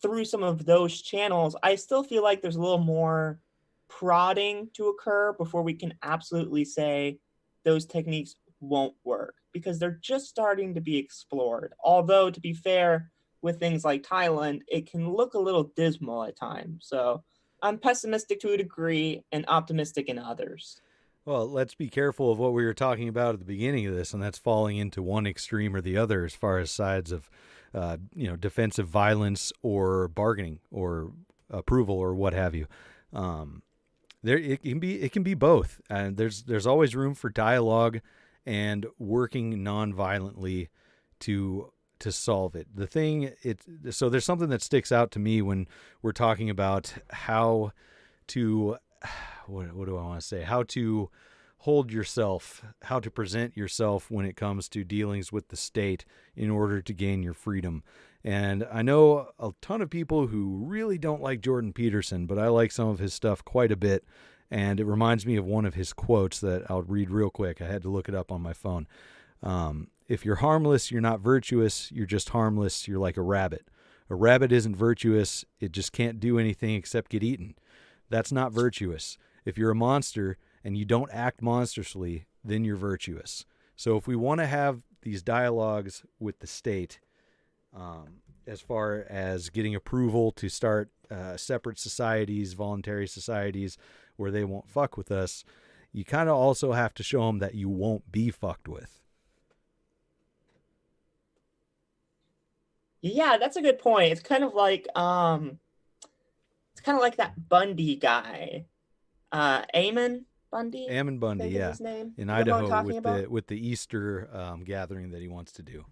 through some of those channels, I still feel like there's a little more prodding to occur before we can absolutely say those techniques won't work, because they're just starting to be explored. Although, to be fair, with things like Thailand, it can look a little dismal at times. So I'm pessimistic to a degree and optimistic in others. Well, let's be careful of what we were talking about at the beginning of this, and that's falling into one extreme or the other as far as sides of, defensive violence or bargaining or approval or what have you. It can be both, and there's always room for dialogue and working non-violently to solve it. So there's something that sticks out to me when we're talking about how to, what do I want to say? How to hold yourself, how to present yourself when it comes to dealings with the state in order to gain your freedom. And I know a ton of people who really don't like Jordan Peterson, but I like some of his stuff quite a bit. And it reminds me of one of his quotes that I'll read real quick. I had to look it up on my phone. If you're harmless, you're not virtuous. You're just harmless. You're like a rabbit. A rabbit isn't virtuous. It just can't do anything except get eaten. That's not virtuous. If you're a monster and you don't act monstrously, then you're virtuous. So if we want to have these dialogues with the state, as far as getting approval to start separate societies, voluntary societies, where they won't fuck with us, you kind of also have to show them that you won't be fucked with. Yeah, that's a good point. It's kind of like that Bundy guy, Ammon Bundy. Ammon Bundy, yeah, his name? In You know what I'm Idaho talking with the Easter gathering that he wants to do.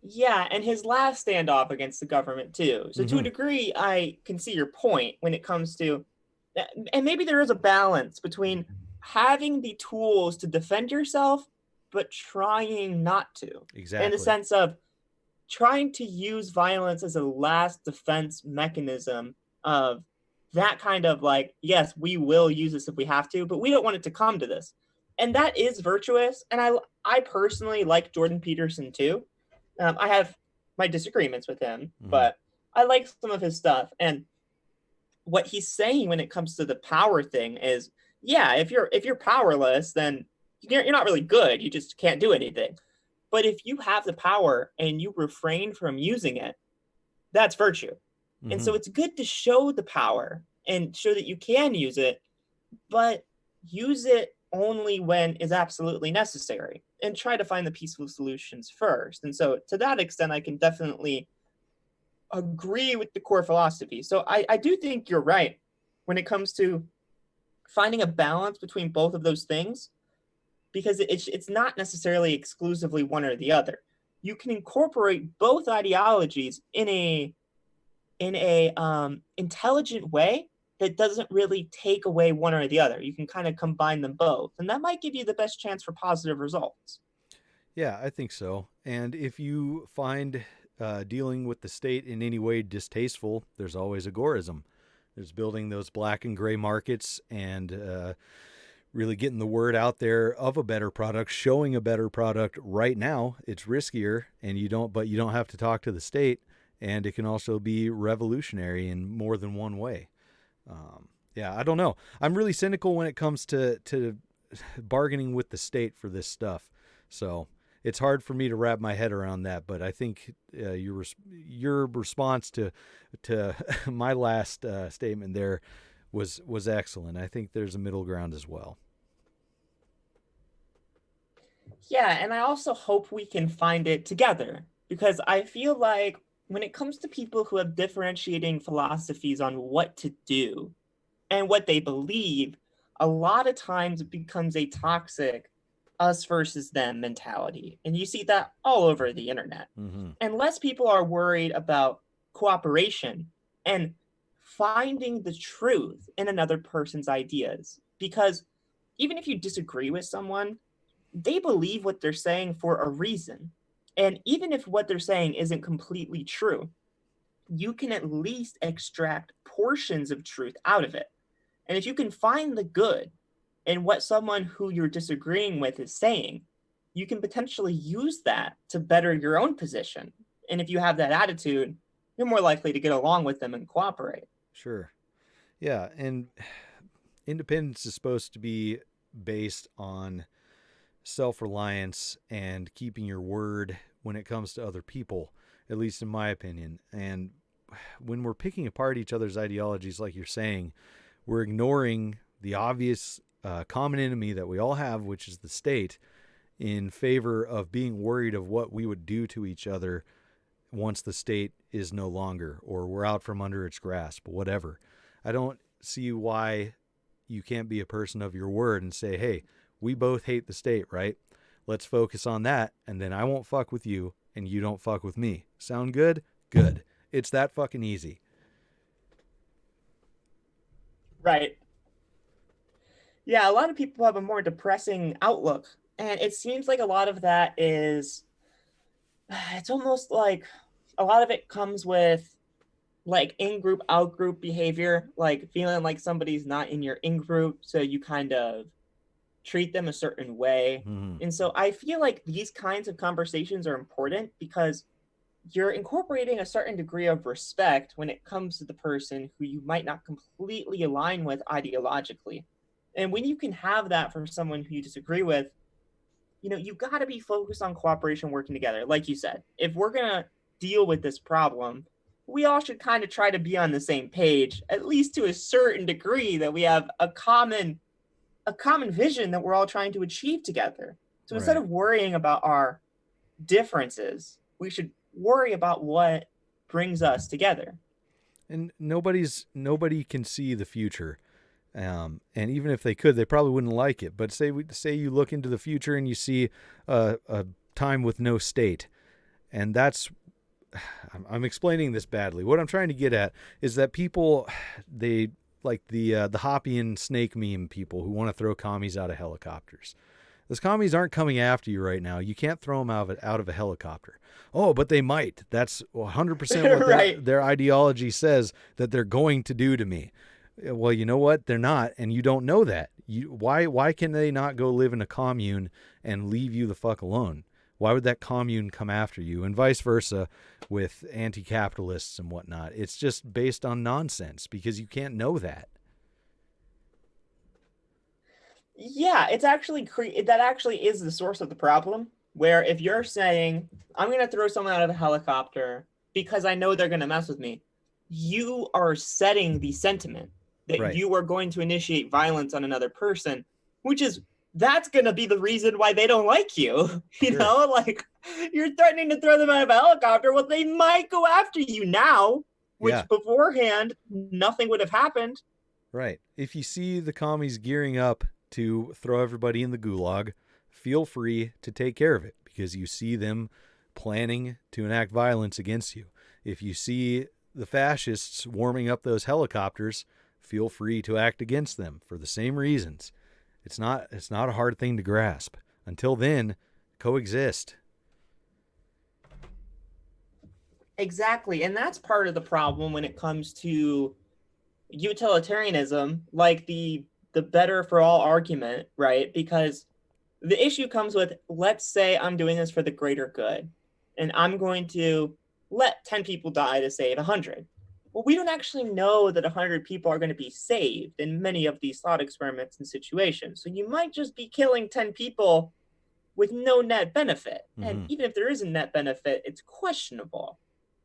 Yeah, and his last standoff against the government too. So to a degree, I can see your point when it comes to, and maybe there is a balance between having the tools to defend yourself, but trying not to. Exactly. In the sense of trying to use violence as a last defense mechanism of that kind of like, yes, we will use this if we have to, but we don't want it to come to this. And that is virtuous. And I personally like Jordan Peterson too. I have my disagreements with him, but I like some of his stuff. And what he's saying when it comes to the power thing is, yeah, if you're powerless, then you're not really good. You just can't do anything. But if you have the power and you refrain from using it, that's virtue. Mm-hmm. And so it's good to show the power and show that you can use it, but use it only when is absolutely necessary, and try to find the peaceful solutions first. And so to that extent, I can definitely agree with the core philosophy. So I do think you're right when it comes to finding a balance between both of those things, because it's not necessarily exclusively one or the other. You can incorporate both ideologies in a intelligent way that doesn't really take away one or the other. You can kind of combine them both, and that might give you the best chance for positive results. Yeah, I think so. And if you find dealing with the state in any way distasteful, there's always agorism. There's building those black and gray markets and really getting the word out there of a better product, showing a better product right now. It's riskier, and you don't have to talk to the state, and it can also be revolutionary in more than one way. Yeah, I don't know. I'm really cynical when it comes to bargaining with the state for this stuff. So it's hard for me to wrap my head around that. But I think your response to my last statement there was excellent. I think there's a middle ground as well. Yeah, and I also hope we can find it together, because I feel like when it comes to people who have differentiating philosophies on what to do and what they believe, a lot of times it becomes a toxic us versus them mentality. And you see that all over the internet. Mm-hmm. Unless people are worried about cooperation and finding the truth in another person's ideas, because even if you disagree with someone, they believe what they're saying for a reason. And even if what they're saying isn't completely true, you can at least extract portions of truth out of it. And if you can find the good in what someone who you're disagreeing with is saying, you can potentially use that to better your own position. And if you have that attitude, you're more likely to get along with them and cooperate. Sure. Yeah, and independence is supposed to be based on self-reliance and keeping your word when it comes to other people, at least in my opinion. And when we're picking apart each other's ideologies, like you're saying, we're ignoring the obvious common enemy that we all have, which is the state, in favor of being worried of what we would do to each other once the state is no longer, or we're out from under its grasp, whatever. I don't see why you can't be a person of your word and say, hey, we both hate the state, right? Let's focus on that, and then I won't fuck with you, and you don't fuck with me. Sound good? Good. It's that fucking easy. Right. Yeah, a lot of people have a more depressing outlook, and it seems like a lot of that is, it's almost like a lot of it comes with like in-group, out-group behavior, like feeling like somebody's not in your in-group, so you kind of treat them a certain way. Mm-hmm. And so I feel like these kinds of conversations are important because you're incorporating a certain degree of respect when it comes to the person who you might not completely align with ideologically. And when you can have that from someone who you disagree with, you know, you've got to be focused on cooperation, working together. Like you said, if we're going to deal with this problem, we all should kind of try to be on the same page, at least to a certain degree, that we have a common vision that we're all trying to achieve together. So instead of worrying about our differences, we should worry about what brings us together. And nobody can see the future. And even if they could, they probably wouldn't like it. But say you look into the future and you see a time with no state. And that's, I'm explaining this badly. What I'm trying to get at is that people, they like the Hoppian snake meme people who want to throw commies out of helicopters. Those commies aren't coming after you right now. You can't throw them out of a helicopter. Oh, but they might. That's 100% what Right. their ideology says that they're going to do to me. Well, you know what? They're not, and you don't know that. Why can they not go live in a commune and leave you the fuck alone? Why would that commune come after you? And vice versa with anti-capitalists and whatnot. It's just based on nonsense because you can't know that. Yeah, it's actually that actually is the source of the problem. Where if you're saying, I'm going to throw someone out of a helicopter because I know they're going to mess with me, you are setting the sentiment that Right. you are going to initiate violence on another person, which is, that's going to be the reason why they don't like you. You Sure. know, like you're threatening to throw them out of a helicopter. Well, they might go after you now, which Yeah. beforehand, nothing would have happened. Right. If you see the commies gearing up to throw everybody in the gulag, feel free to take care of it because you see them planning to enact violence against you. If you see the fascists warming up those helicopters, feel free to act against them for the same reasons. It's not a hard thing to grasp. Until then, coexist. Exactly. And that's part of the problem when it comes to utilitarianism, like the better for all argument, right? Because the issue comes with, let's say I'm doing this for the greater good, and I'm going to let 10 people die to save 100. Well, we don't actually know that 100 people are going to be saved in many of these thought experiments and situations. So you might just be killing 10 people with no net benefit. And even if there is a net benefit, it's questionable.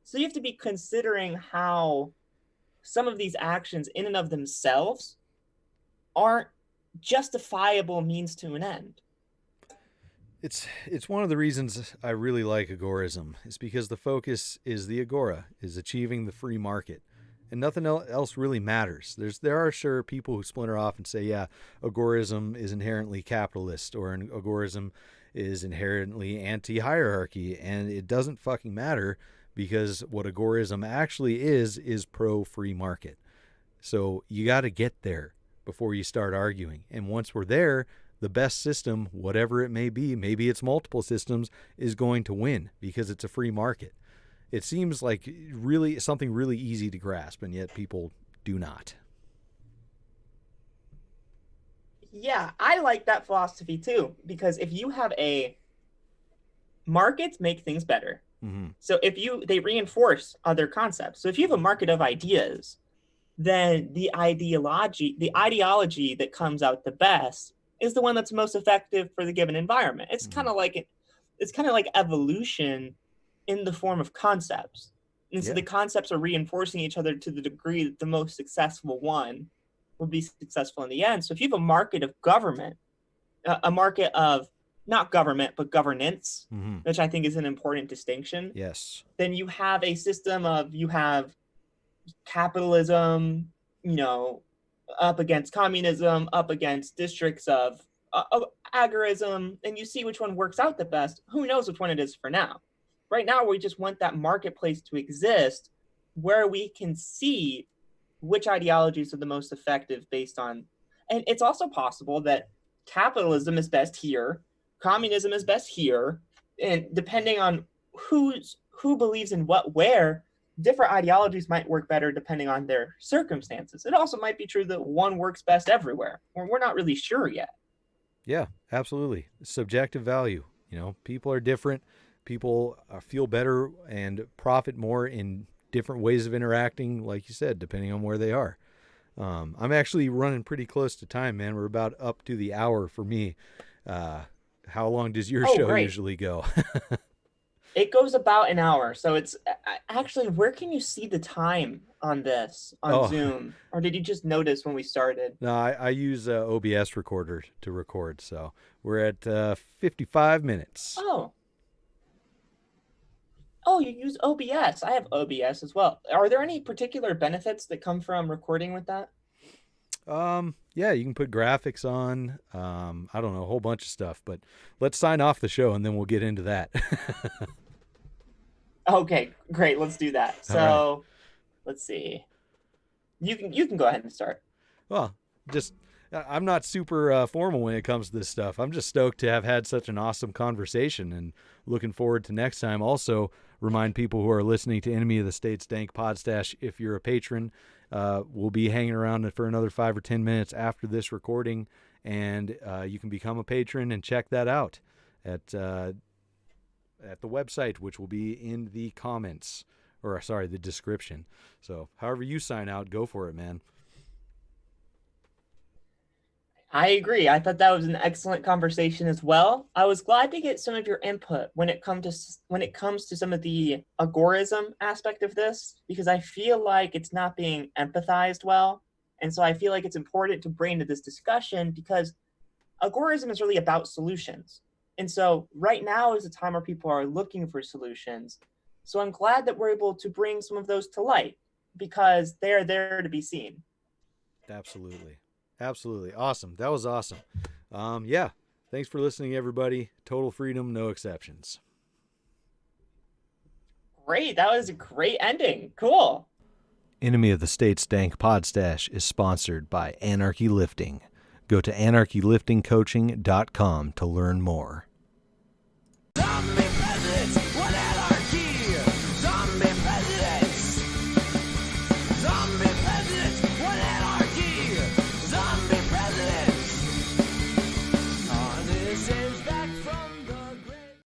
So you have to be considering how some of these actions in and of themselves aren't justifiable means to an end. It's one of the reasons I really like agorism. Is because the focus is the agora, is achieving the free market, and nothing else really matters. There are sure people who splinter off and say, yeah, agorism is inherently capitalist, or an agorism is inherently anti-hierarchy, and it doesn't fucking matter because what agorism actually is pro-free market. So you got to get there before you start arguing, and once we're there, the best system, whatever it may be, maybe it's multiple systems, is going to win because it's a free market. It seems like really something really easy to grasp, and yet people do not. Yeah, I like that philosophy too, because if you have markets make things better. So if they reinforce other concepts. So if you have a market of ideas, then the ideology that comes out the best is the one that's most effective for the given environment. It's kind of like evolution in the form of concepts. And so the concepts are reinforcing each other to the degree that the most successful one will be successful in the end. So if you have a market of government, a market of not government, but governance, which I think is an important distinction. Yes. Then you have a system you have capitalism, up against communism, up against districts of agorism, and you see which one works out the best. Who knows which one it is for now? Right now, we just want that marketplace to exist where we can see which ideologies are the most effective based on, and it's also possible that capitalism is best here, communism is best here, and depending on who believes in what where, different ideologies might work better depending on their circumstances. It also might be true that one works best everywhere, or we're not really sure yet. Yeah, absolutely. Subjective value. People are different. People feel better and profit more in different ways of interacting, like you said, depending on where they are. I'm actually running pretty close to time, man. We're about up to the hour for me. How long does your show usually go? It goes about an hour. So it's actually, where can you see the time on this on Zoom? Or did you just notice when we started? No, I use OBS recorder to record. So we're at 55 minutes. Oh, you use OBS. I have OBS as well. Are there any particular benefits that come from recording with that? Yeah, you can put graphics on, I don't know, a whole bunch of stuff, but let's sign off the show and then we'll get into that. Okay, great. Let's do that. So Let's see. You can go ahead and start. Well, I'm not super formal when it comes to this stuff. I'm just stoked to have had such an awesome conversation and looking forward to next time. Also, remind people who are listening to Enemy of the State's Dank Pod-Stash, if you're a patron, we'll be hanging around for another 5 or 10 minutes after this recording, and you can become a patron and check that out at at the website, which will be in the comments, or sorry, the description. So however you sign out, go for it, man. I agree. I thought that was an excellent conversation as well. I was glad to get some of your input when it comes to some of the agorism aspect of this, because I feel like it's not being empathized well. And so I feel like it's important to bring to this discussion, because agorism is really about solutions. And so right now is a time where people are looking for solutions. So I'm glad that we're able to bring some of those to light, because they are there to be seen. Absolutely. Absolutely. Awesome. That was awesome. Yeah. Thanks for listening, everybody. Total freedom, no exceptions. Great. That was a great ending. Cool. Enemy of the State's Dank Pod-Stash is sponsored by Anarchy Lifting. Go to anarchyliftingcoaching.com to learn more.